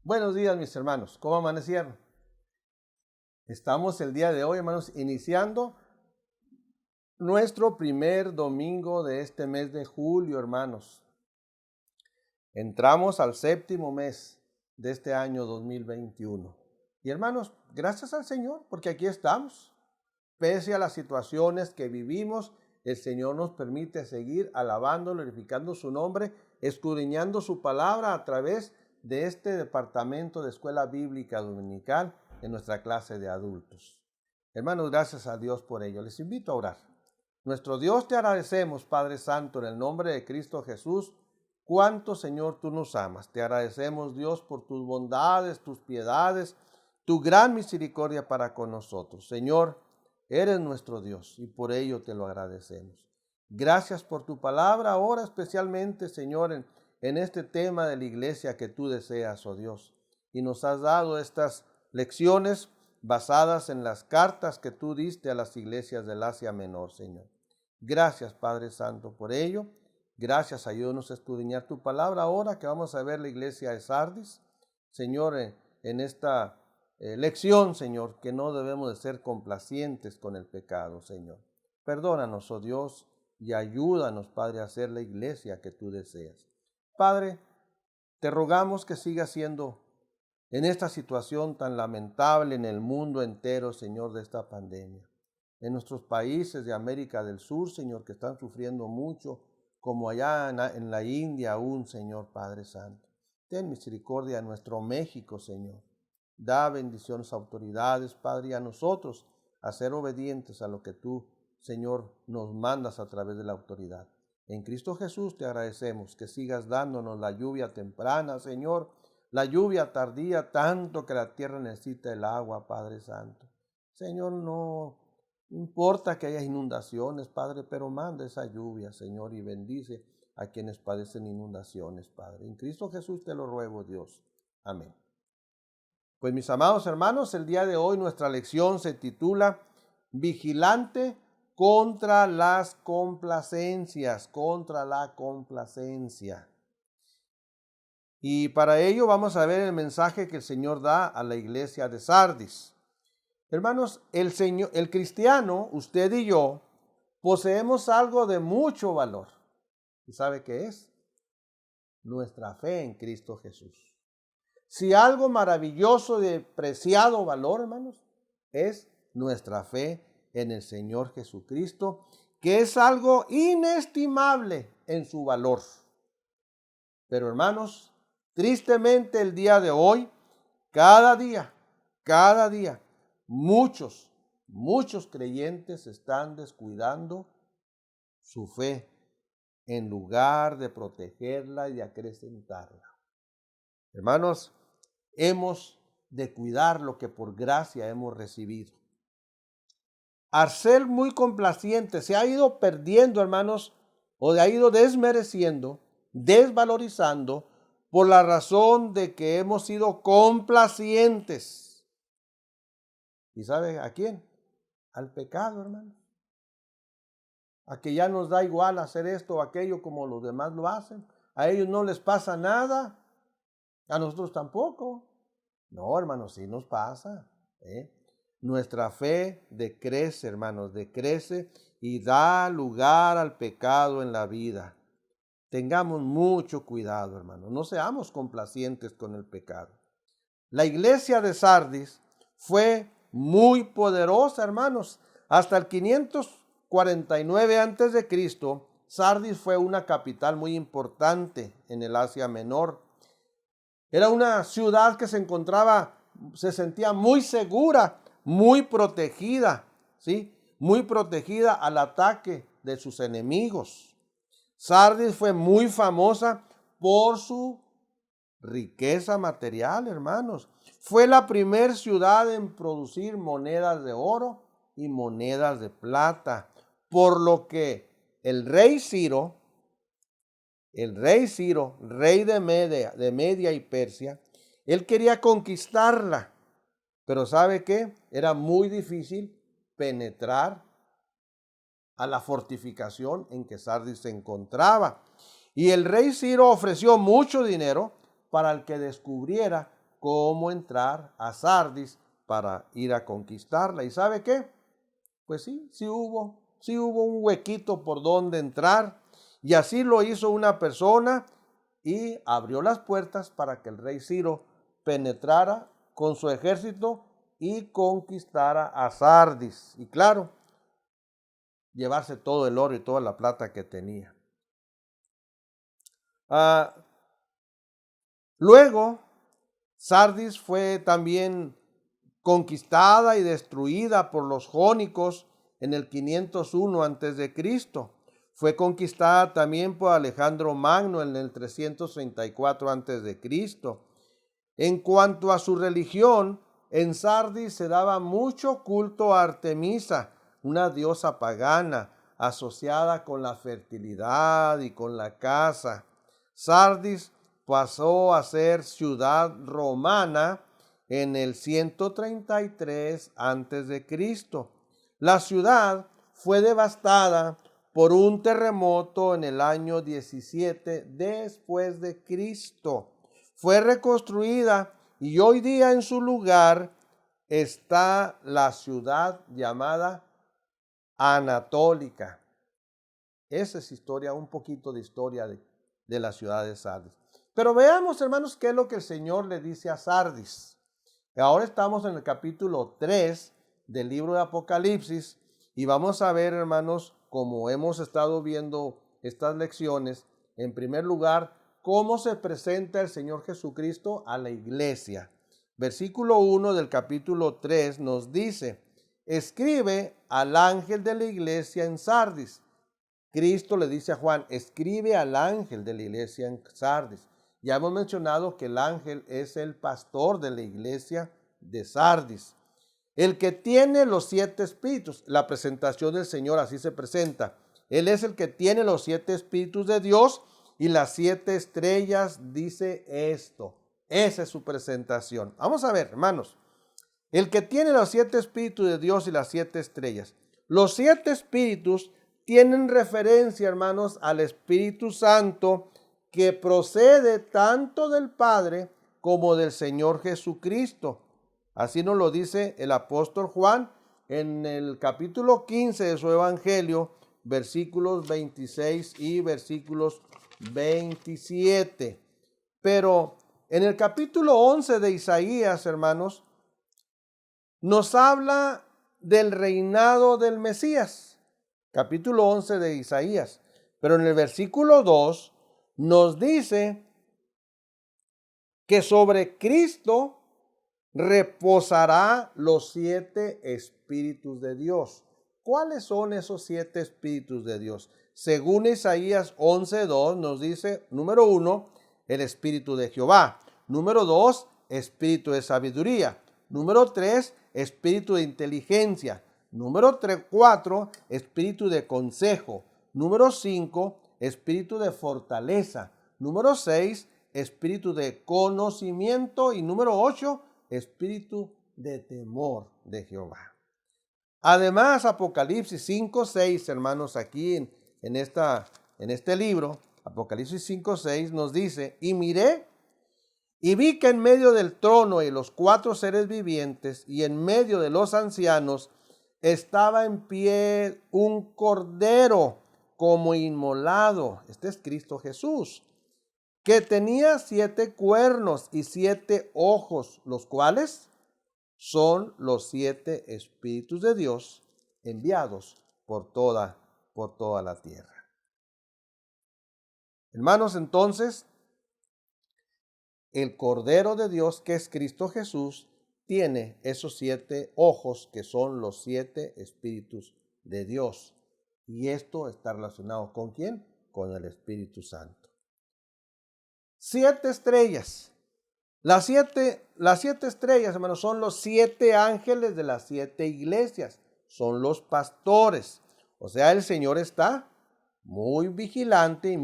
Buenos días, mis hermanos. ¿Cómo amanecieron? Estamos el día de hoy, hermanos, iniciando nuestro primer domingo de este mes de julio, hermanos. Entramos al séptimo mes de este año 2021. Y hermanos, gracias al Señor, porque aquí estamos. Pese a las situaciones que vivimos, el Señor nos permite seguir alabando, glorificando su nombre, escudriñando su palabra a través de este departamento de Escuela Bíblica Dominical en nuestra clase de adultos. Hermanos, gracias a Dios por ello. Les invito a orar. Nuestro Dios, te agradecemos, Padre Santo, en el nombre de Cristo Jesús, cuánto, Señor, tú nos amas. Te agradecemos, Dios, por tus bondades, tus piedades, tu gran misericordia para con nosotros. Señor, eres nuestro Dios y por ello te lo agradecemos. Gracias por tu palabra ahora, especialmente, Señor, en este tema de la iglesia que tú deseas, oh Dios. Y nos has dado estas lecciones basadas en las cartas que tú diste a las iglesias del Asia Menor, Señor. Gracias, Padre Santo, por ello. Gracias, ayúdanos a escudriñar tu palabra ahora que vamos a ver la iglesia de Sardis. Señor, en esta lección, Señor, que no debemos de ser complacientes con el pecado, Señor. Perdónanos, oh Dios, y ayúdanos, Padre, a hacer la iglesia que tú deseas. Padre, te rogamos que siga siendo en esta situación tan lamentable en el mundo entero, Señor, de esta pandemia. En nuestros países de América del Sur, Señor, que están sufriendo mucho, como allá en la India aún, Señor Padre Santo. Ten misericordia a nuestro México, Señor. Da bendiciones a autoridades, Padre, y a nosotros a ser obedientes a lo que tú, Señor, nos mandas a través de la autoridad. En Cristo Jesús te agradecemos que sigas dándonos la lluvia temprana, Señor, la lluvia tardía, tanto que la tierra necesita el agua, Padre Santo. Señor, no importa que haya inundaciones, Padre, pero manda esa lluvia, Señor, y bendice a quienes padecen inundaciones, Padre. En Cristo Jesús te lo ruego, Dios. Amén. Pues mis amados hermanos, el día de hoy nuestra lección se titula Vigilante contra las complacencias, contra la complacencia. Y para ello vamos a ver el mensaje que el Señor da a la iglesia de Sardis. Hermanos, el cristiano, usted y yo, poseemos algo de mucho valor. ¿Y sabe qué es? Nuestra fe en Cristo Jesús. Si algo maravilloso de preciado valor, hermanos, es nuestra fe en el Señor Jesucristo, que es algo inestimable en su valor. Pero hermanos, tristemente el día de hoy, cada día, muchos creyentes están descuidando su fe en lugar de protegerla y de acrecentarla. Hermanos, hemos de cuidar lo que por gracia hemos recibido. Al ser muy complaciente, se ha ido perdiendo, hermanos, o ha ido desmereciendo, desvalorizando, por la razón de que hemos sido complacientes. ¿Y sabe a quién? Al pecado, hermanos. A que ya nos da igual hacer esto o aquello como los demás lo hacen. A ellos no les pasa nada. A nosotros tampoco. No, hermanos, sí nos pasa. Nuestra fe decrece, hermanos, decrece y da lugar al pecado en la vida. Tengamos mucho cuidado, hermanos. No seamos complacientes con el pecado. La iglesia de Sardis fue muy poderosa, hermanos. Hasta el 549 a.C., Sardis fue una capital muy importante en el Asia Menor. Era una ciudad que se sentía muy segura, muy protegida, ¿sí? Muy protegida al ataque de sus enemigos. Sardis fue muy famosa por su riqueza material, hermanos. Fue la primera ciudad en producir monedas de oro y monedas de plata, por lo que el rey Ciro, rey de Media y Persia, él quería conquistarla, pero ¿sabe qué? Era muy difícil penetrar a la fortificación en que Sardis se encontraba. Y el rey Ciro ofreció mucho dinero para el que descubriera cómo entrar a Sardis para ir a conquistarla. ¿Y sabe qué? Pues sí hubo un huequito por donde entrar. Y así lo hizo una persona y abrió las puertas para que el rey Ciro penetrara con su ejército y conquistara a Sardis. Y claro, llevarse todo el oro y toda la plata que tenía. Luego, Sardis fue también conquistada y destruida por los jónicos en el 501 a.C. Fue conquistada también por Alejandro Magno en el 334 a.C. En cuanto a su religión, en Sardis se daba mucho culto a Artemisa, una diosa pagana asociada con la fertilidad y con la caza. Sardis pasó a ser ciudad romana en el 133 a.C. La ciudad fue devastada por un terremoto en el año 17 después de Cristo. Fue reconstruida y hoy día en su lugar está la ciudad llamada Anatólica. Esa es historia, un poquito de historia de la ciudad de Sardis. Pero veamos, hermanos, qué es lo que el Señor le dice a Sardis. Ahora estamos en el capítulo 3 del libro de Apocalipsis y vamos a ver, hermanos, como hemos estado viendo estas lecciones, en primer lugar, cómo se presenta el Señor Jesucristo a la iglesia. Versículo 1 del capítulo 3 nos dice: escribe al ángel de la iglesia en Sardis. Cristo le dice a Juan: escribe al ángel de la iglesia en Sardis. Ya hemos mencionado que el ángel es el pastor de la iglesia de Sardis. El que tiene los 7 espíritus, la presentación del Señor así se presenta. Él es el que tiene los 7 espíritus de Dios y las 7 estrellas, dice esto. Esa es su presentación. Vamos a ver, hermanos. El que tiene los 7 espíritus de Dios y las 7 estrellas. Los 7 espíritus tienen referencia, hermanos, al Espíritu Santo, que procede tanto del Padre como del Señor Jesucristo. Así nos lo dice el apóstol Juan en el capítulo 15 de su evangelio, versículos 26 y versículos 27. Pero en el capítulo 11 de Isaías, hermanos, nos habla del reinado del Mesías. Capítulo 11 de Isaías. Pero en el versículo 2 nos dice que sobre Cristo reposará los 7 espíritus de Dios. ¿Cuáles son esos 7 espíritus de Dios? Según Isaías 11:2 nos dice, número 1, el espíritu de Jehová. Número 2, espíritu de sabiduría. Número 3, espíritu de inteligencia. Número 4, espíritu de consejo. Número 5, espíritu de fortaleza. Número 6, espíritu de conocimiento. Y número 8, espíritu de temor de Jehová. Además, Apocalipsis 5:6, hermanos, aquí en este libro, Apocalipsis 5:6 nos dice: y miré y vi que en medio del trono y los 4 seres vivientes y en medio de los ancianos estaba en pie un cordero como inmolado. Este es Cristo Jesús, que tenía 7 cuernos y 7 ojos, los cuales son los 7 espíritus de Dios enviados por toda la tierra. Hermanos, entonces, el Cordero de Dios, que es Cristo Jesús, tiene esos 7 ojos que son los 7 espíritus de Dios. Y esto está relacionado ¿con quién? Con el Espíritu Santo. 7 estrellas. Las siete estrellas, hermanos, son los 7 ángeles de las 7 iglesias. Son los pastores. O sea, el Señor está muy vigilante y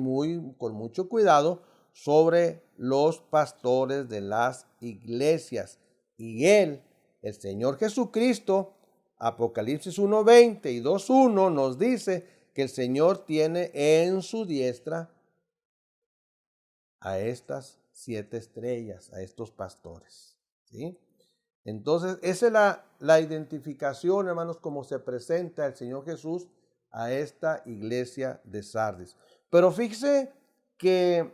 con mucho cuidado sobre los pastores de las iglesias. Y Él, el Señor Jesucristo, Apocalipsis 1:20 y 2:1 nos dice que el Señor tiene en su diestra a estas 7 estrellas, a estos pastores. ¿Sí? Entonces, esa es la identificación, hermanos, como se presenta el Señor Jesús a esta iglesia de Sardis. Pero fíjese que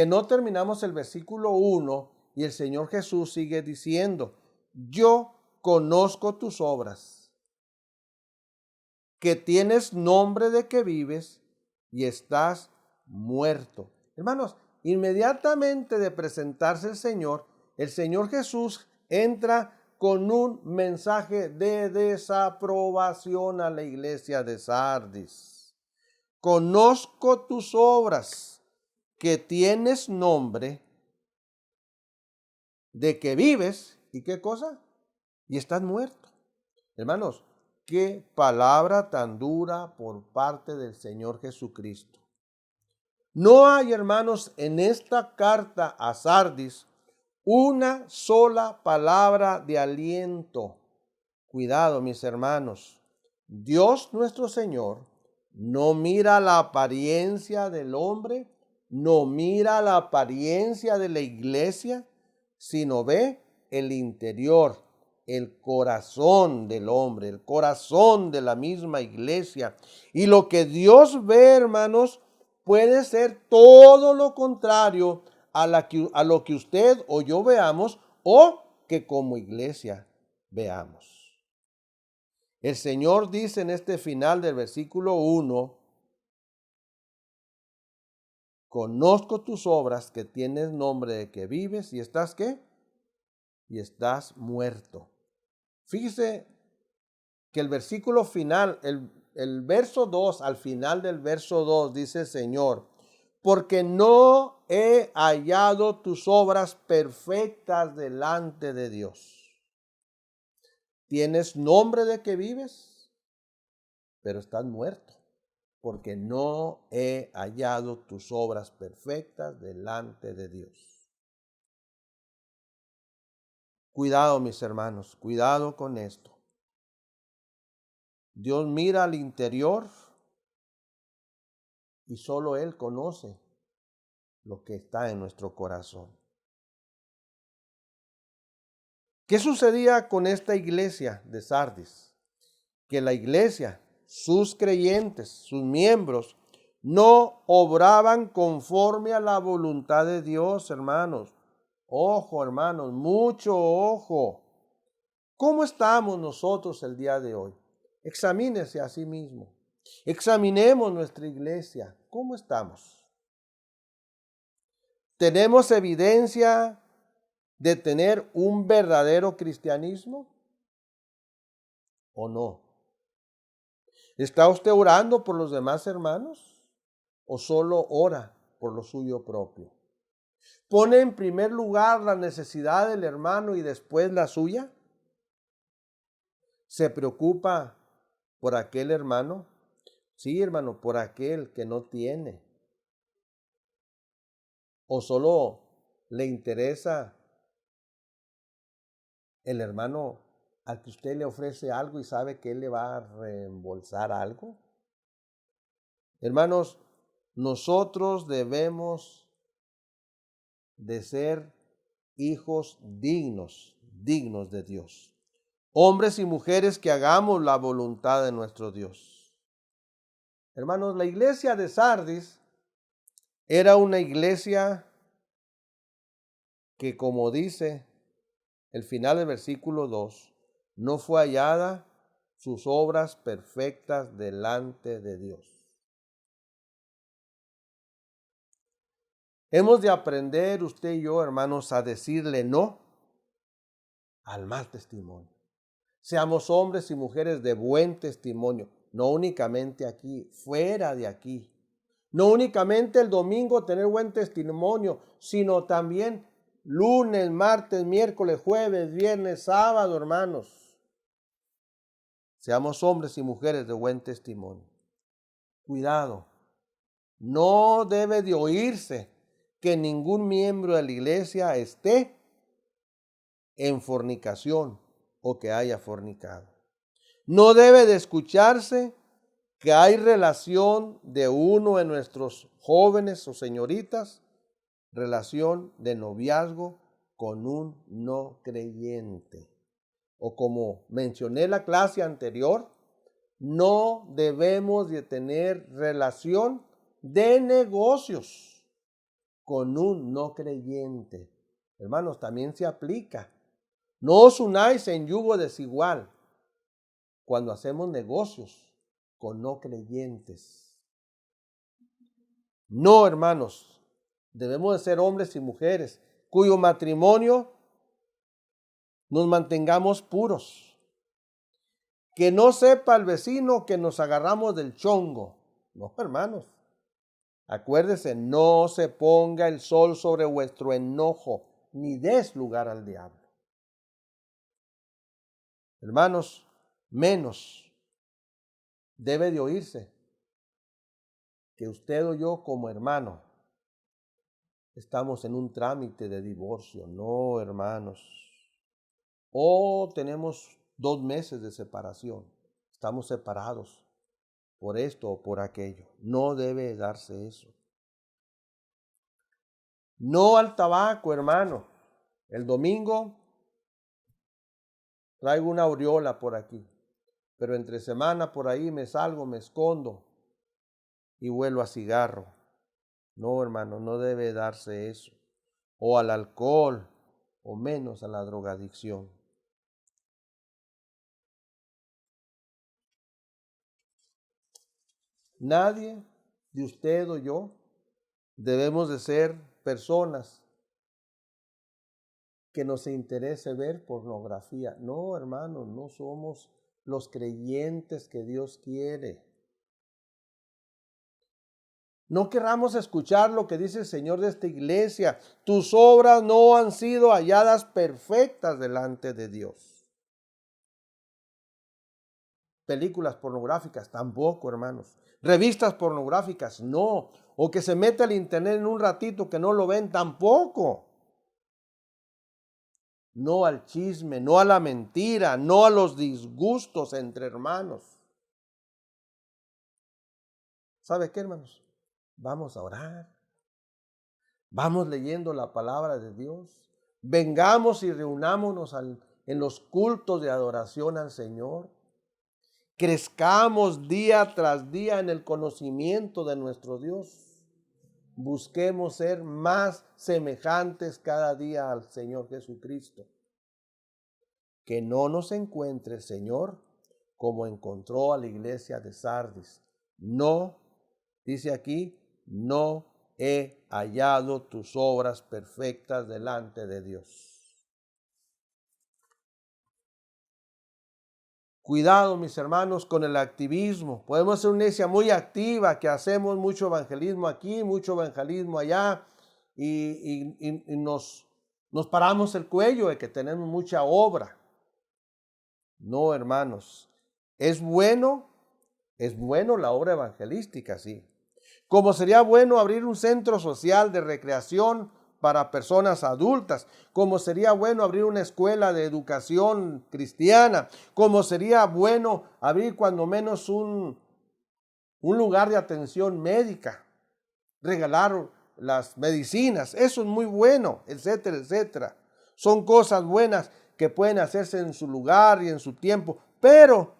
no terminamos el versículo 1 y el Señor Jesús sigue diciendo, yo conozco tus obras, que tienes nombre de que vives y estás muerto. Hermanos, inmediatamente de presentarse el Señor Jesús entra con un mensaje de desaprobación a la iglesia de Sardis. Conozco tus obras, que tienes nombre de que vives, ¿y qué cosa? Y estás muerto. Hermanos, qué palabra tan dura por parte del Señor Jesucristo. No hay, hermanos, en esta carta a Sardis una sola palabra de aliento. Cuidado, mis hermanos. Dios nuestro Señor no mira la apariencia del hombre, no mira la apariencia de la iglesia, sino ve el interior, el corazón del hombre, el corazón de la misma iglesia. Y lo que Dios ve, hermanos, puede ser todo lo contrario a lo que usted o yo veamos o que como iglesia veamos. El Señor dice en este final del versículo 1, conozco tus obras, que tienes nombre de que vives y estás ¿qué? Y estás muerto. Fíjese que el versículo final, el verso 2, al final del verso 2 dice el Señor, porque no he hallado tus obras perfectas delante de Dios. Tienes nombre de que vives, pero estás muerto, porque no he hallado tus obras perfectas delante de Dios. Cuidado, mis hermanos, cuidado con esto. Dios mira al interior y solo Él conoce lo que está en nuestro corazón. ¿Qué sucedía con esta iglesia de Sardis? Que la iglesia, sus creyentes, sus miembros, no obraban conforme a la voluntad de Dios, hermanos. Ojo, hermanos, mucho ojo. ¿Cómo estamos nosotros el día de hoy? Examínese a sí mismo. Examinemos nuestra iglesia. ¿Cómo estamos? ¿Tenemos evidencia de tener un verdadero cristianismo o no? ¿Está usted orando por los demás hermanos o solo ora por lo suyo propio? ¿Pone en primer lugar la necesidad del hermano y después la suya? ¿Se preocupa por aquel hermano? Sí, hermano, por aquel que no tiene. ¿O solo le interesa el hermano al que usted le ofrece algo y sabe que él le va a reembolsar algo? Hermanos, nosotros debemos de ser hijos dignos de Dios. Hombres y mujeres que hagamos la voluntad de nuestro Dios. Hermanos, la iglesia de Sardis era una iglesia que, como dice el final del versículo 2, no fue hallada sus obras perfectas delante de Dios. Hemos de aprender, usted y yo, hermanos, a decirle no al mal testimonio. Seamos hombres y mujeres de buen testimonio, no únicamente aquí, fuera de aquí. No únicamente el domingo tener buen testimonio, sino también lunes, martes, miércoles, jueves, viernes, sábado, hermanos. Seamos hombres y mujeres de buen testimonio. Cuidado, no debe de oírse que ningún miembro de la iglesia esté en fornicación o que haya fornicado. No debe de escucharse que hay relación de uno de nuestros jóvenes o señoritas relación de noviazgo con un no creyente. O como mencioné en la clase anterior, no debemos de tener relación de negocios con un no creyente. Hermanos, también se aplica. No os unáis en yugo desigual cuando hacemos negocios con no creyentes. No, hermanos, debemos de ser hombres y mujeres cuyo matrimonio nos mantengamos puros. Que no sepa el vecino que nos agarramos del chongo. No, hermanos. Acuérdese, no se ponga el sol sobre vuestro enojo, ni des lugar al diablo. Hermanos, menos debe de oírse que usted o yo como hermano estamos en un trámite de divorcio. No, hermanos. O tenemos 2 meses de separación. Estamos separados por esto o por aquello. No debe darse eso. No al tabaco, hermano. El domingo traigo una aureola por aquí, pero entre semana por ahí me salgo, me escondo y huelo a cigarro. No, hermano, no debe darse eso. O al alcohol, o menos a la drogadicción. Nadie de usted o yo debemos de ser personas que nos interese ver pornografía. No, hermanos, no somos los creyentes que Dios quiere. No querramos escuchar lo que dice el Señor de esta iglesia. Tus obras no han sido halladas perfectas delante de Dios. Películas pornográficas tampoco, hermanos. Revistas pornográficas no. O que se mete al internet en un ratito que no lo ven tampoco. No al chisme, no a la mentira, no a los disgustos entre hermanos. ¿Sabe qué, hermanos? Vamos a orar. Vamos leyendo la palabra de Dios. Vengamos y reunámonos en los cultos de adoración al Señor. Crezcamos día tras día en el conocimiento de nuestro Dios. Busquemos ser más semejantes cada día al Señor Jesucristo. Que no nos encuentre el Señor como encontró a la iglesia de Sardis. No, dice aquí, no he hallado tus obras perfectas delante de Dios. Cuidado, mis hermanos, con el activismo. Podemos ser una iglesia muy activa, que hacemos mucho evangelismo aquí, mucho evangelismo allá, y nos paramos el cuello de que tenemos mucha obra. No, hermanos, es bueno la obra evangelística, sí. Como sería bueno abrir un centro social de recreación para personas adultas, como sería bueno abrir una escuela de educación cristiana, como sería bueno abrir cuando menos un lugar de atención médica, regalar las medicinas, eso es muy bueno, etcétera, etcétera. Son cosas buenas que pueden hacerse en su lugar y en su tiempo, pero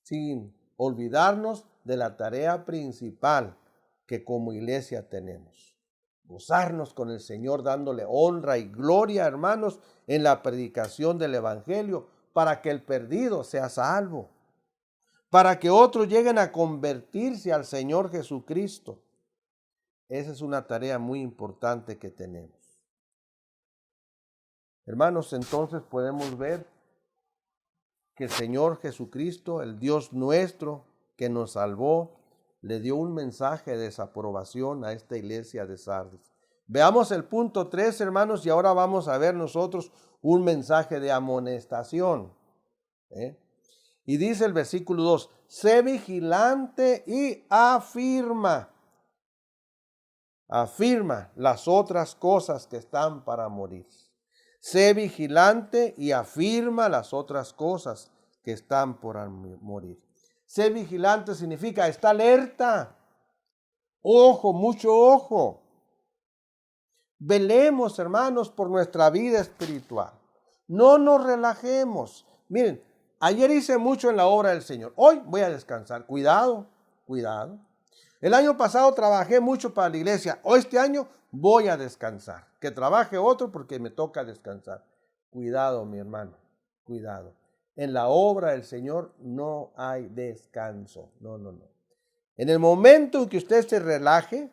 sin olvidarnos de la tarea principal que como iglesia tenemos. Gozarnos con el Señor dándole honra y gloria, hermanos, en la predicación del Evangelio, para que el perdido sea salvo, para que otros lleguen a convertirse al Señor Jesucristo. Esa es una tarea muy importante que tenemos. Hermanos, entonces podemos ver que el Señor Jesucristo, el Dios nuestro que nos salvó, le dio un mensaje de desaprobación a esta iglesia de Sardis. Veamos el punto 3, hermanos, y ahora vamos a ver nosotros un mensaje de amonestación. Y dice el versículo 2, sé vigilante y afirma las otras cosas que están para morir. Sé vigilante y afirma las otras cosas que están por morir. Sé vigilante significa está alerta. Ojo, mucho ojo. Velemos, hermanos, por nuestra vida espiritual. No nos relajemos. Miren, ayer hice mucho en la obra del Señor. Hoy voy a descansar. Cuidado, cuidado. El año pasado trabajé mucho para la iglesia. Hoy este año voy a descansar. Que trabaje otro porque me toca descansar. Cuidado, mi hermano. Cuidado. En la obra del Señor no hay descanso. No, no, no. En el momento en que usted se relaje,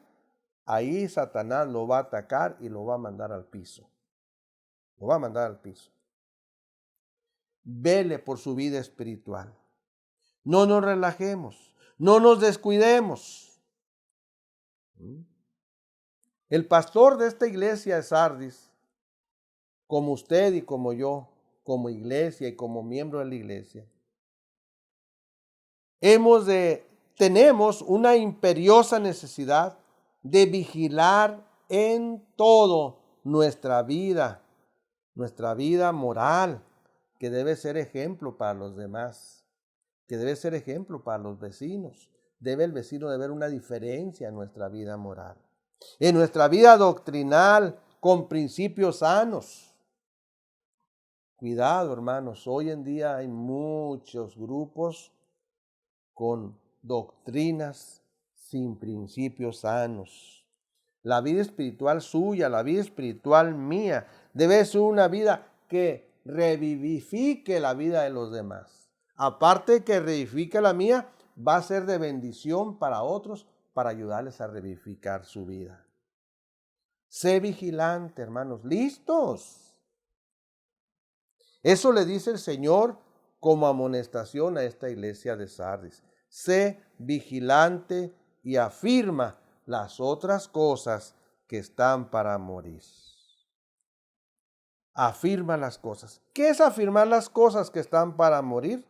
ahí Satanás lo va a atacar y lo va a mandar al piso. Lo va a mandar al piso. Vele por su vida espiritual. No nos relajemos. No nos descuidemos. El pastor de esta iglesia de Sardis, como usted y como yo, como iglesia y como miembro de la iglesia, tenemos una imperiosa necesidad de vigilar en todo nuestra vida moral, que debe ser ejemplo para los demás, que debe ser ejemplo para los vecinos. Debe el vecino de ver una diferencia en nuestra vida moral, en nuestra vida doctrinal, con principios sanos. Cuidado, hermanos, hoy en día hay muchos grupos con doctrinas sin principios sanos. La vida espiritual suya, la vida espiritual mía, debe ser una vida que revivifique la vida de los demás. Aparte de que revivifique la mía, va a ser de bendición para otros, para ayudarles a revivificar su vida. Sé vigilante, hermanos, listos. Eso le dice el Señor como amonestación a esta iglesia de Sardis. Sé vigilante y afirma las otras cosas que están para morir. Afirma las cosas. ¿Qué es afirmar las cosas que están para morir?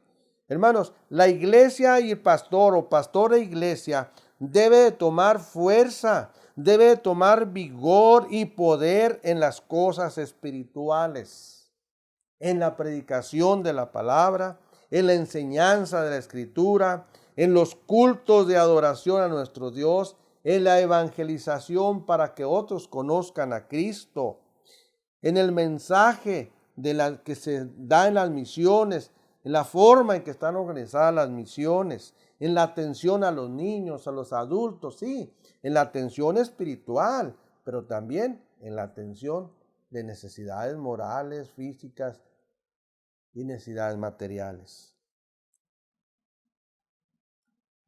Hermanos, la iglesia y el pastor o pastor e iglesia debe de tomar fuerza, debe de tomar vigor y poder en las cosas espirituales, en la predicación de la palabra, en la enseñanza de la Escritura, en los cultos de adoración a nuestro Dios, en la evangelización para que otros conozcan a Cristo, en el mensaje que se da en las misiones, en la forma en que están organizadas las misiones, en la atención a los niños, a los adultos, sí, en la atención espiritual, pero también en la atención de necesidades morales, físicas y necesidades materiales.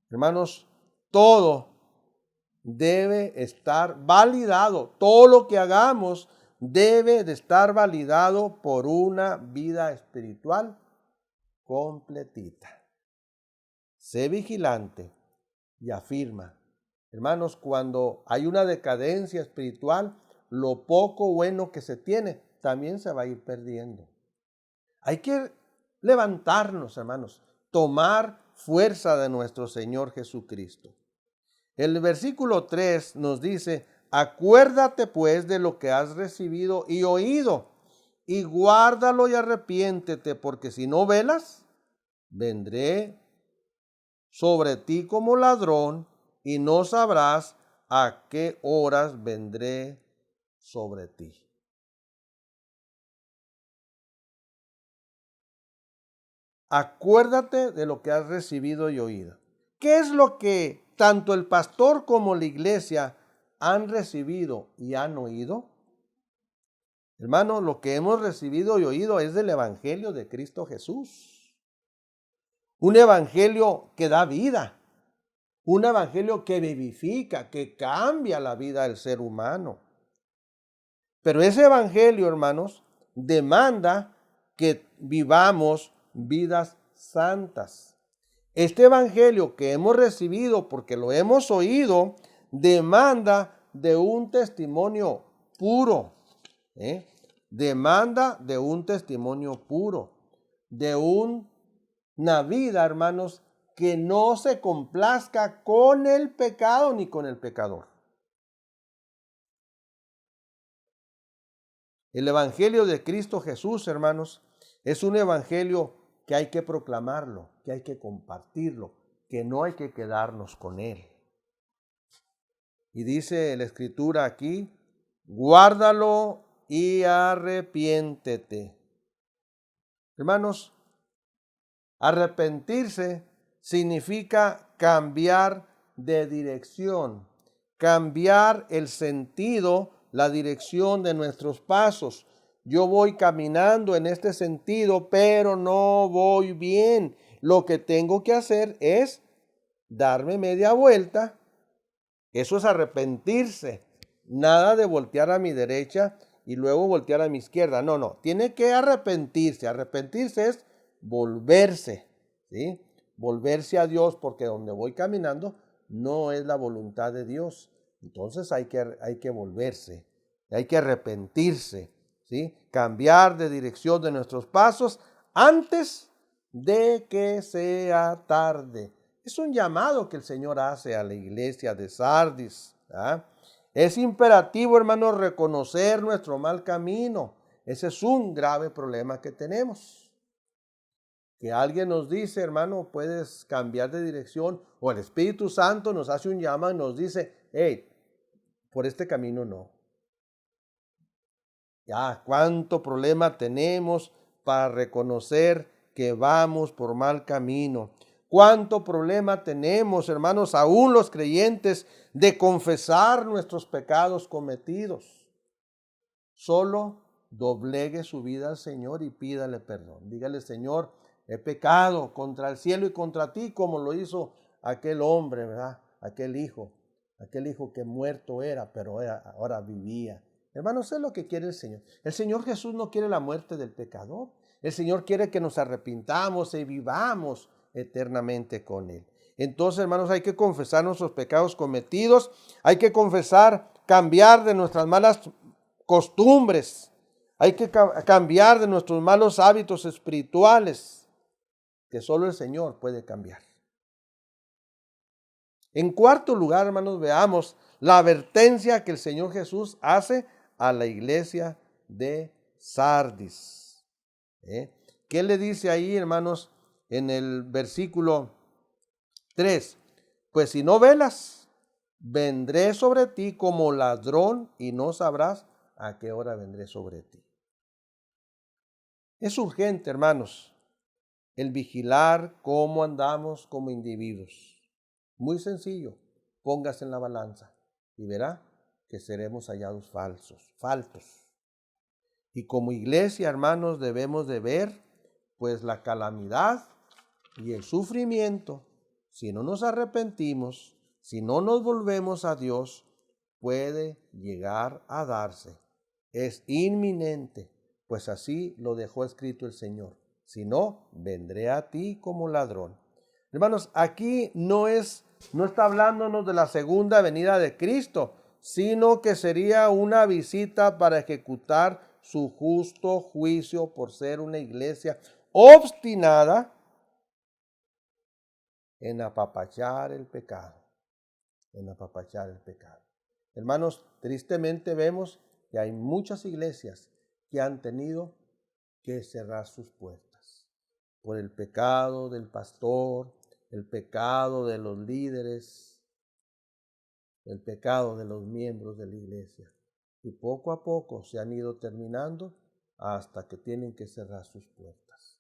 Hermanos, todo debe estar validado. Todo lo que hagamos debe de estar validado por una vida espiritual completita. Sé vigilante y afirma. Hermanos, cuando hay una decadencia espiritual, lo poco bueno que se tiene también se va a ir perdiendo. Hay que levantarnos, hermanos, tomar fuerza de nuestro Señor Jesucristo. El versículo 3 nos dice: acuérdate pues de lo que has recibido y oído, y guárdalo y arrepiéntete, porque si no velas, vendré sobre ti como ladrón, y no sabrás a qué horas vendré sobre ti. Acuérdate de lo que has recibido y oído. ¿Qué es lo que tanto el pastor como la iglesia han recibido y han oído? Hermano, lo que hemos recibido y oído es del evangelio de Cristo Jesús. Un evangelio que da vida. Un evangelio que vivifica, que cambia la vida del ser humano. Pero ese evangelio, hermanos, demanda que vivamos vidas santas. Este evangelio que hemos recibido porque lo hemos oído, demanda de un testimonio puro. Demanda de un testimonio puro, de una vida, hermanos, que no se complazca con el pecado ni con el pecador. El evangelio de Cristo Jesús, hermanos, es un evangelio que hay que proclamarlo, que hay que compartirlo, que no hay que quedarnos con él. Y dice la Escritura aquí, guárdalo y arrepiéntete. Hermanos, arrepentirse significa cambiar de dirección, cambiar el sentido, la dirección de nuestros pasos. Yo voy caminando en este sentido, pero no voy bien. Lo que tengo que hacer es darme media vuelta. Eso es arrepentirse. Nada de voltear a mi derecha y luego voltear a mi izquierda. No, no. Tiene que arrepentirse. Arrepentirse es volverse, ¿sí? Volverse a Dios, porque donde voy caminando no es la voluntad de Dios. Entonces hay que volverse. Hay que arrepentirse, ¿sí? Cambiar de dirección de nuestros pasos antes de que sea tarde. Es un llamado que el Señor hace a la iglesia de Sardis. Es imperativo, hermanos, reconocer nuestro mal camino. Ese es un grave problema que tenemos. Que alguien nos dice, hermano, puedes cambiar de dirección, o el Espíritu Santo nos hace un llamado y nos dice, hey, por este camino no. Ya, cuánto problema tenemos para reconocer que vamos por mal camino. Cuánto problema tenemos, hermanos, aún los creyentes, de confesar nuestros pecados cometidos. Solo doblegue su vida al Señor y pídale perdón. Dígale, Señor, he pecado contra el cielo y contra ti, como lo hizo aquel hombre, ¿verdad? Aquel hijo que muerto era, pero ahora vivía. Hermanos, es lo que quiere el Señor. El Señor Jesús no quiere la muerte del pecador. El Señor quiere que nos arrepintamos y vivamos eternamente con Él. Entonces, hermanos, hay que confesar nuestros pecados cometidos. Hay que confesar, cambiar de nuestras malas costumbres. Hay que cambiar de nuestros malos hábitos espirituales, que solo el Señor puede cambiar. En cuarto lugar, hermanos, veamos la advertencia que el Señor Jesús hace a la iglesia de Sardis. ¿Qué le dice ahí, hermanos, en el versículo 3? Pues si no velas, vendré sobre ti como ladrón y no sabrás a qué hora vendré sobre ti. Es urgente, hermanos, el vigilar cómo andamos como individuos. Muy sencillo, póngase en la balanza y verá que seremos hallados faltos. Y como iglesia, hermanos, debemos de ver pues la calamidad y el sufrimiento. Si no nos arrepentimos, si no nos volvemos a Dios, puede llegar a darse. Es inminente, pues así lo dejó escrito el Señor. Si no, vendré a ti como ladrón. Hermanos, aquí no está hablándonos de la segunda venida de Cristo, sino que sería una visita para ejecutar su justo juicio por ser una iglesia obstinada en apapachar el pecado. Hermanos, tristemente vemos que hay muchas iglesias que han tenido que cerrar sus puertas por el pecado del pastor, el pecado de los líderes, el pecado de los miembros de la iglesia. Y poco a poco se han ido terminando hasta que tienen que cerrar sus puertas.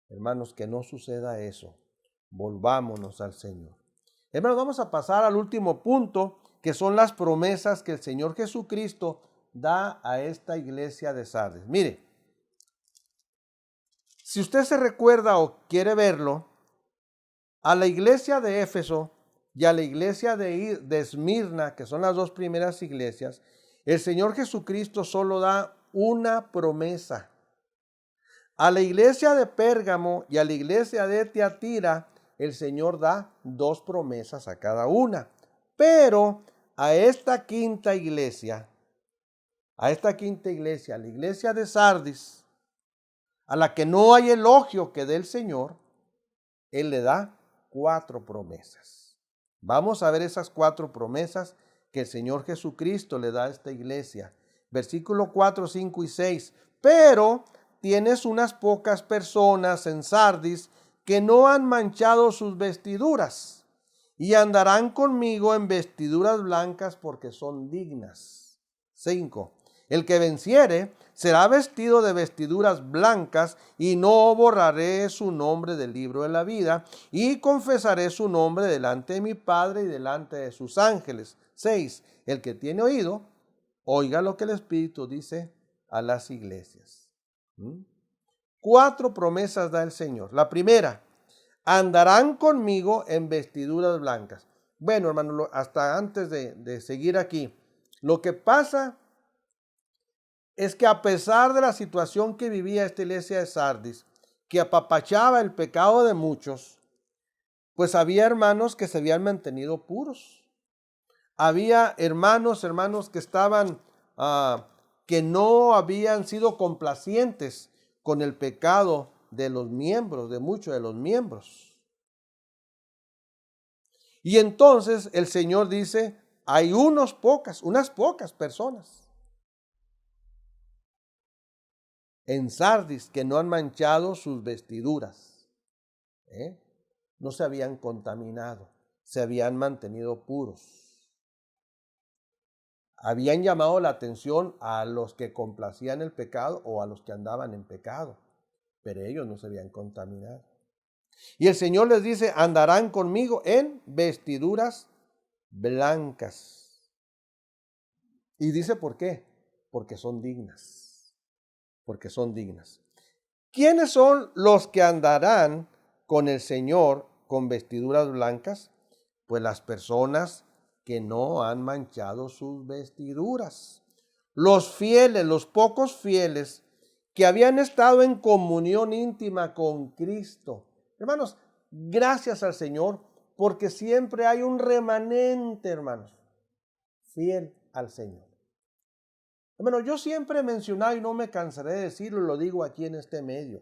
Hermanos, que no suceda eso. Volvámonos al Señor. Hermanos, vamos a pasar al último punto, que son las promesas que el Señor Jesucristo da a esta iglesia de Sardis. Mire, si usted se recuerda o quiere verlo, a la iglesia de Éfeso y a la iglesia de Esmirna, que son las dos primeras iglesias, el Señor Jesucristo solo da una promesa. A la iglesia de Pérgamo y a la iglesia de Tiatira, el Señor da dos promesas a cada una. Pero a esta quinta iglesia, la iglesia de Sardis, a la que no hay elogio que dé el Señor, Él le da 4 promesas. Vamos a ver esas 4 promesas que el Señor Jesucristo le da a esta iglesia. Versículo 4, 5 y 6. Pero tienes unas pocas personas en Sardis que no han manchado sus vestiduras y andarán conmigo en vestiduras blancas porque son dignas. 5. El que venciere será vestido de vestiduras blancas, y no borraré su nombre del libro de la vida, y confesaré su nombre delante de mi Padre y delante de sus ángeles. 6. El que tiene oído, oiga lo que el Espíritu dice a las iglesias. 4 promesas da el Señor. La primera, andarán conmigo en vestiduras blancas. Bueno, hermano, hasta antes de seguir aquí, lo que pasa es que a pesar de la situación que vivía esta iglesia de Sardis, que apapachaba el pecado de muchos, pues había hermanos que se habían mantenido puros. Había hermanos que estaban, que no habían sido complacientes con el pecado de los miembros, de muchos de los miembros. Y entonces el Señor dice, hay unas pocas personas en Sardis que no han manchado sus vestiduras. No se habían contaminado, se habían mantenido puros. Habían llamado la atención a los que complacían el pecado o a los que andaban en pecado, pero ellos no se habían contaminado. Y el Señor les dice, andarán conmigo en vestiduras blancas. Y dice, ¿por qué? Porque son dignas. Porque son dignas. ¿Quiénes son los que andarán con el Señor con vestiduras blancas? Pues las personas que no han manchado sus vestiduras. Los fieles, los pocos fieles que habían estado en comunión íntima con Cristo. Hermanos, gracias al Señor, porque siempre hay un remanente, hermanos, fiel al Señor. Hermano, yo siempre he mencionado y no me cansaré de decirlo, lo digo aquí en este medio.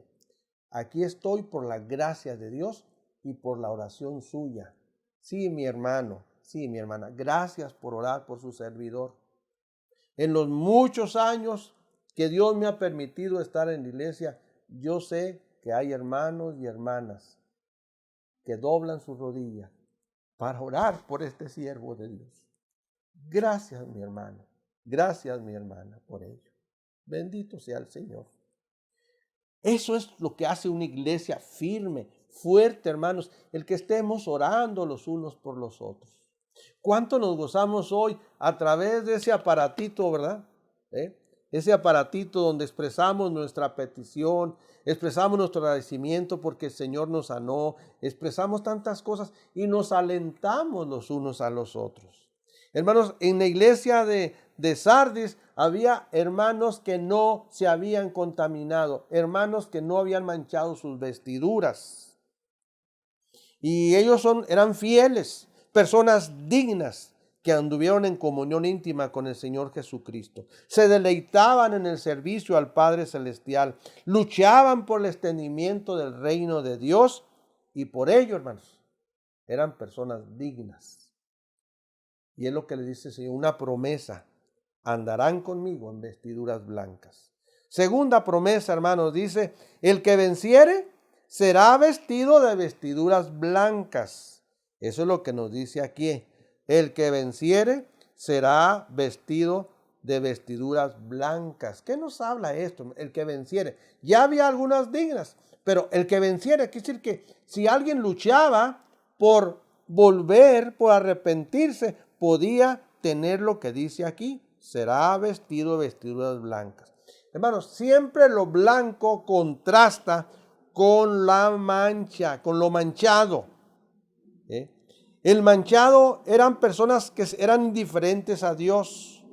Aquí estoy por la gracia de Dios y por la oración suya. Sí, mi hermano, sí, mi hermana, gracias por orar por su servidor. En los muchos años que Dios me ha permitido estar en la iglesia, yo sé que hay hermanos y hermanas que doblan sus rodillas para orar por este siervo de Dios. Gracias, mi hermano. Gracias, mi hermana, por ello. Bendito sea el Señor. Eso es lo que hace una iglesia firme, fuerte, hermanos, el que estemos orando los unos por los otros. ¿Cuánto nos gozamos hoy a través de ese aparatito, verdad? Ese aparatito donde expresamos nuestra petición, expresamos nuestro agradecimiento porque el Señor nos sanó, expresamos tantas cosas y nos alentamos los unos a los otros. Hermanos, en la iglesia de Sardis había hermanos que no se habían contaminado, hermanos que no habían manchado sus vestiduras. Y ellos eran fieles, personas dignas que anduvieron en comunión íntima con el Señor Jesucristo. Se deleitaban en el servicio al Padre Celestial, luchaban por el extendimiento del reino de Dios y por ello, hermanos, eran personas dignas. Y es lo que le dice el Señor, una promesa, andarán conmigo en vestiduras blancas. Segunda promesa, hermanos, dice, el que venciere será vestido de vestiduras blancas. Eso es lo que nos dice aquí. El que venciere será vestido de vestiduras blancas. ¿Qué nos habla esto? El que venciere. Ya había algunas dignas, pero el que venciere quiere decir que si alguien luchaba por volver, por arrepentirse, podía tener lo que dice aquí, será vestido de vestiduras blancas. Hermanos, siempre lo blanco contrasta con la mancha, con lo manchado. El manchado eran personas que eran indiferentes a Dios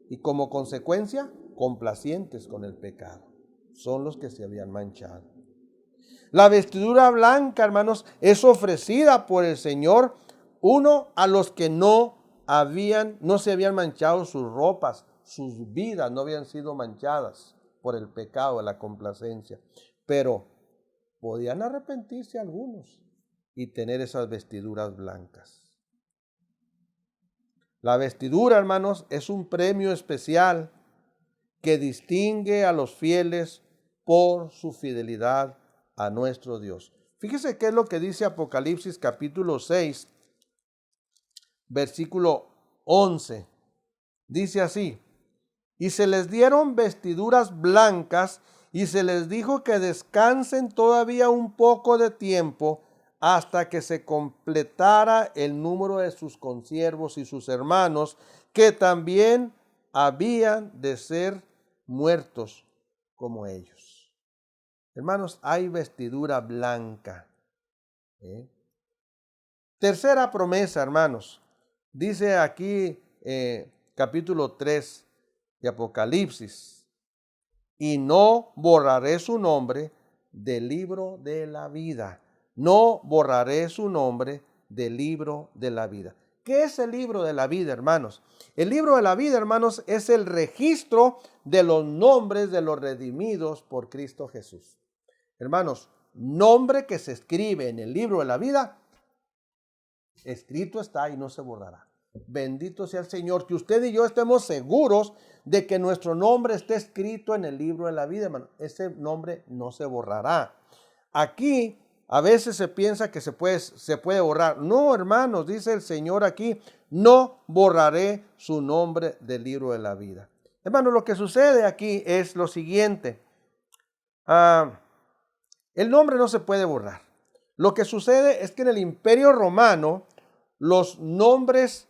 y como consecuencia complacientes con el pecado. Son los que se habían manchado. La vestidura blanca, hermanos, es ofrecida por el Señor, uno, a los que no se habían manchado sus ropas, sus vidas no habían sido manchadas por el pecado de la complacencia, pero podían arrepentirse algunos y tener esas vestiduras blancas. La vestidura, hermanos, es un premio especial que distingue a los fieles por su fidelidad a nuestro Dios. Fíjese qué es lo que dice Apocalipsis capítulo 6, versículo 11. Dice así: y se les dieron vestiduras blancas y se les dijo que descansen todavía un poco de tiempo hasta que se completara el número de sus consiervos y sus hermanos, que también habían de ser muertos como ellos. Hermanos, hay vestidura blanca. Tercera promesa, hermanos. Dice aquí capítulo 3 de Apocalipsis: y no borraré su nombre del libro de la vida. No borraré su nombre del libro de la vida. ¿Qué es el libro de la vida, hermanos? El libro de la vida, hermanos, es el registro de los nombres de los redimidos por Cristo Jesús. Hermanos, nombre que se escribe en el libro de la vida, escrito está y no se borrará. Bendito sea el Señor, que usted y yo estemos seguros de que nuestro nombre esté escrito en el libro de la vida, hermano. Ese nombre no se borrará. Aquí a veces se piensa que se puede borrar. No, hermanos, dice el Señor aquí: no borraré su nombre del libro de la vida. Hermano, lo que sucede aquí es lo siguiente. El nombre no se puede borrar. Lo que sucede es que en el Imperio Romano los nombres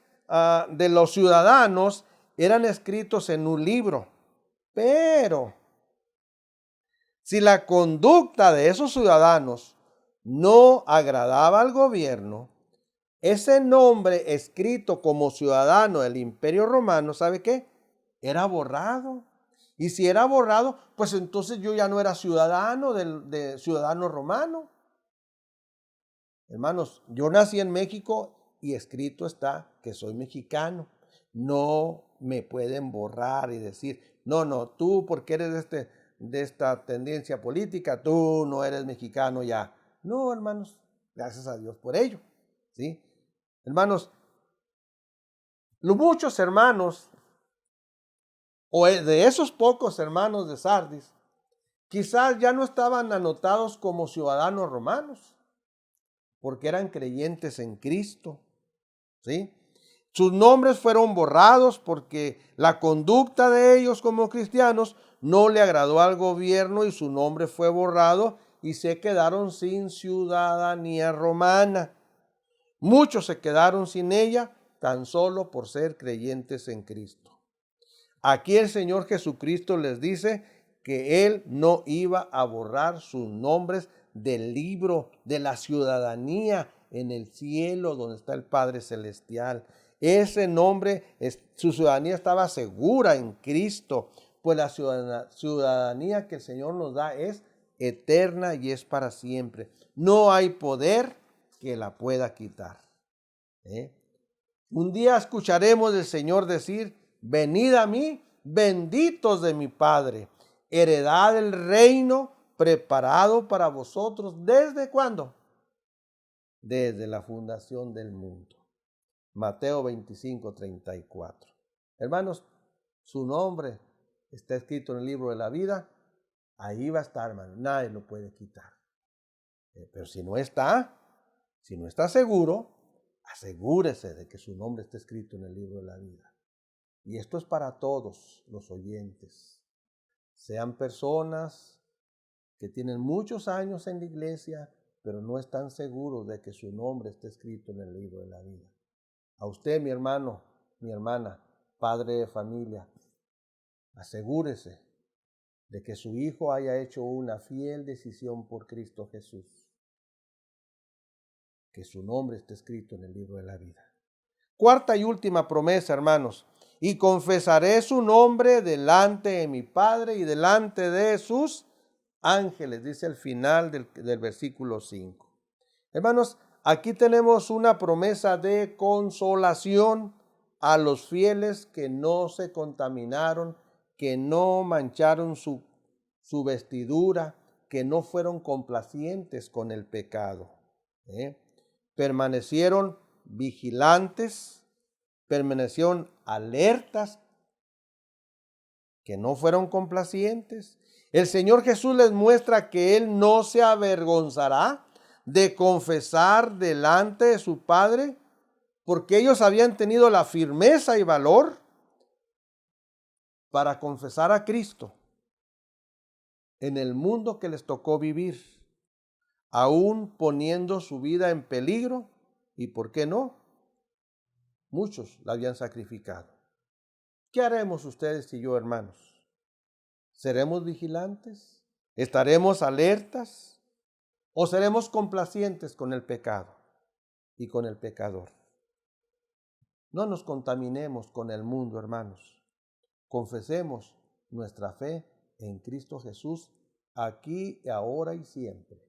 de los ciudadanos eran escritos en un libro, pero si la conducta de esos ciudadanos no agradaba al gobierno, ese nombre escrito como ciudadano del Imperio Romano, ¿sabe qué? Era borrado. Y si era borrado, pues entonces yo ya no era ciudadano de ciudadano romano. Hermanos, yo nací en México y escrito está que soy mexicano. No me pueden borrar y decir: no, tú porque eres de esta tendencia política, tú no eres mexicano ya. No, hermanos, gracias a Dios por ello, ¿sí? Hermanos, muchos hermanos, o de esos pocos hermanos de Sardis, quizás ya no estaban anotados como ciudadanos romanos, porque eran creyentes en Cristo, ¿sí? Sus nombres fueron borrados porque la conducta de ellos como cristianos no le agradó al gobierno y su nombre fue borrado y se quedaron sin ciudadanía romana. Muchos se quedaron sin ella tan solo por ser creyentes en Cristo. Aquí el Señor Jesucristo les dice que Él no iba a borrar sus nombres del libro de la ciudadanía en el cielo donde está el Padre Celestial. Ese nombre, su ciudadanía estaba segura en Cristo, pues la ciudadanía que el Señor nos da es eterna y es para siempre. No hay poder que la pueda quitar. Un día escucharemos del Señor decir: venid a mí, benditos de mi Padre, heredad del reino preparado para vosotros. ¿Desde cuándo? Desde la fundación del mundo. Mateo 25:34. Hermanos, su nombre está escrito en el libro de la vida. Ahí va a estar, hermano. Nadie lo puede quitar. Pero si no está seguro, asegúrese de que su nombre esté escrito en el libro de la vida. Y esto es para todos los oyentes. Sean personas que tienen muchos años en la iglesia, pero no están seguros de que su nombre esté escrito en el libro de la vida. A usted, mi hermano, mi hermana, padre de familia, asegúrese de que su hijo haya hecho una fiel decisión por Cristo Jesús. Que su nombre esté escrito en el libro de la vida. Cuarta y última promesa, hermanos: y confesaré su nombre delante de mi Padre y delante de sus ángeles, dice el final del versículo 5. Hermanos, aquí tenemos una promesa de consolación a los fieles que no se contaminaron, que no mancharon su vestidura, que no fueron complacientes con el pecado. Permanecieron vigilantes, permanecieron alertas, que no fueron complacientes. El Señor Jesús les muestra que Él no se avergonzará de confesar delante de su Padre, porque ellos habían tenido la firmeza y valor para confesar a Cristo en el mundo que les tocó vivir, aún poniendo su vida en peligro, y ¿por qué no? Muchos la habían sacrificado. ¿Qué haremos ustedes y yo, hermanos? ¿Seremos vigilantes? ¿Estaremos alertas? ¿O seremos complacientes con el pecado y con el pecador? No nos contaminemos con el mundo, hermanos. Confesemos nuestra fe en Cristo Jesús, aquí, ahora y siempre.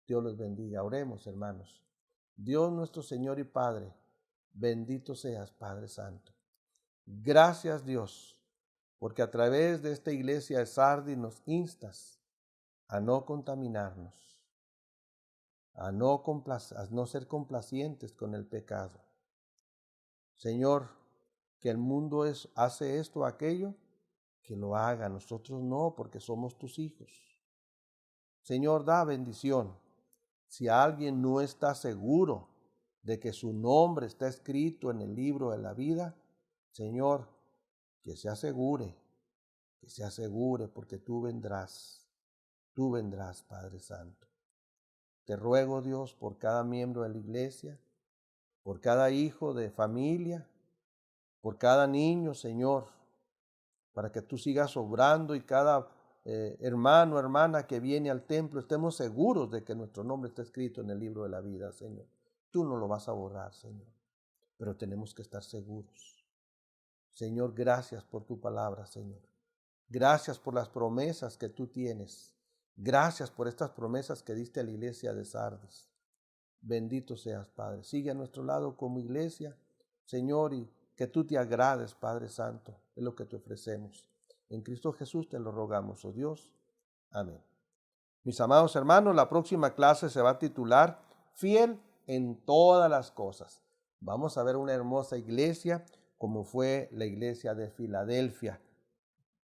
Dios los bendiga. Oremos, hermanos. Dios nuestro Señor y Padre, bendito seas, Padre Santo. Gracias, Dios, porque a través de esta iglesia de Sardis nos instas a no contaminarnos, a no ser complacientes con el pecado. Señor, que el mundo hace esto o aquello, que lo haga, nosotros no, porque somos tus hijos. Señor, da bendición. Si alguien no está seguro de que su nombre está escrito en el libro de la vida, Señor, que se asegure, porque tú vendrás, Padre Santo. Te ruego, Dios, por cada miembro de la iglesia, por cada hijo de familia, por cada niño, Señor, para que tú sigas obrando y cada hermano, hermana que viene al templo, estemos seguros de que nuestro nombre está escrito en el libro de la vida, Señor. Tú no lo vas a borrar, Señor, pero tenemos que estar seguros. Señor, gracias por tu palabra, Señor. Gracias por las promesas que tú tienes. Gracias por estas promesas que diste a la iglesia de Sardis. Bendito seas, Padre. Sigue a nuestro lado como iglesia, Señor, y que tú te agrades, Padre Santo, es lo que te ofrecemos. En Cristo Jesús te lo rogamos, oh Dios. Amén. Mis amados hermanos, la próxima clase se va a titular Fiel en todas las cosas. Vamos a ver una hermosa iglesia como fue la iglesia de Filadelfia.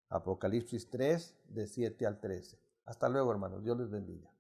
Apocalipsis 3, de 7 al 13. Hasta luego, hermanos. Dios les bendiga.